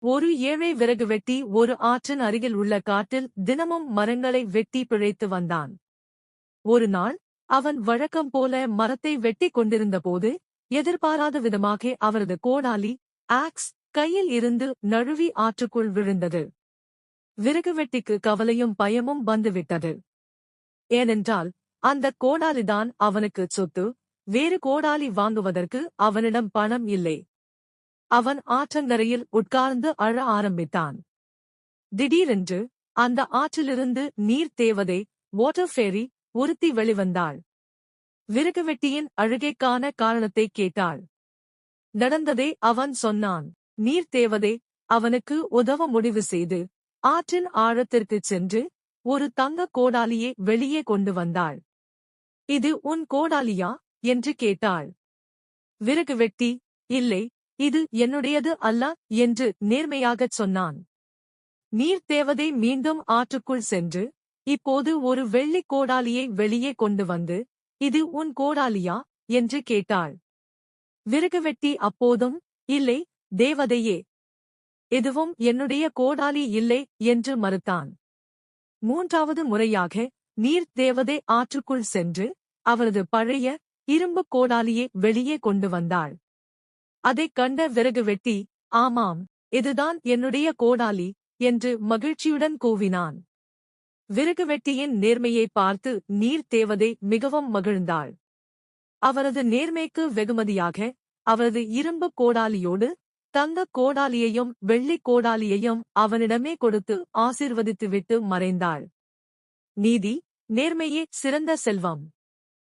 ஒரு ஏழை விறகு வெட்டி ஒரு ஆற்றின் அருகில் உள்ள காட்டில் தினமும் மரங்களை வெட்டி பிழைத்து வந்தான். ஒரு நாள் அவன் வழக்கம் போல மரத்தை வெட்டிக் கொண்டிருந்தபோது எதிர்பாராத விதமாக அவரது கோடாலி ஆக்ஸ் கையில் இருந்து நழுவி ஆற்றுக்குள் விழுந்தது. விறகு வெட்டிக்கு கவலையும் பயமும் வந்துவிட்டது. ஏனென்றால் அந்த கோடாலிதான் அவனுக்குச் சொத்து. வேறு கோடாலி வாங்குவதற்கு அவனிடம் பணம் இல்லை. அவன் ஆற்றங்கரையில் உட்கார்ந்து அழ ஆரம்பித்தான். திடீரென்று அந்த ஆற்றிலிருந்து நீர் தேவதை வாட்டர் ஃபேரி ஒருத்தி வெளிவந்தாள். விறகுவெட்டியின் அழுகைக்கான காரணத்தை கேட்டாள். நடந்ததை அவன் சொன்னான். நீர் தேவதை அவனுக்கு உதவ முடிவு செய்து ஆற்றின் ஆழத்திற்குச் சென்று ஒரு தங்க கோடாலியை வெளியே கொண்டு வந்தாள். இது உன் கோடாலியா என்று கேட்டாள். விறகுவெட்டி, இல்லை, இது என்னுடையது அல்ல என்று நேர்மையாகச் சொன்னான். நீர் தேவதை மீண்டும் ஆற்றுக்குள் சென்று இப்போது ஒரு வெள்ளிக் கோடாலியை வெளியே கொண்டு வந்து, இது உன் கோடாலியா என்று கேட்டாள். விறகுவெட்டி அப்போதும், இல்லை, தேவதையே, எதுவும் என்னுடைய கோடாலி இல்லை என்று மறுத்தான். மூன்றாவது முறையாக நீர் தேவதை ஆற்றுக்குள் சென்று அவரது பழைய இரும்புக் கோடாலியை வெளியே கொண்டு வந்தாள். அதைக் கண்ட விறகுவெட்டி, ஆமாம், இதுதான் என்னுடைய கோடாலி என்று மகிழ்ச்சியுடன் கூவினான். விறகுவெட்டியின் நேர்மையை பார்த்து நீர் தேவதை மிகவும் மகிழ்ந்தாள். அவரது நேர்மைக்கு வெகுமதியாக அவரது இரும்புக் கோடாலியோடு தங்கக் கோடாலியையும் வெள்ளிக் கோடாலியையும் அவனிடமே கொடுத்து ஆசீர்வதித்துவிட்டு மறைந்தாள். நீதி, நேர்மையே சிறந்த செல்வம்.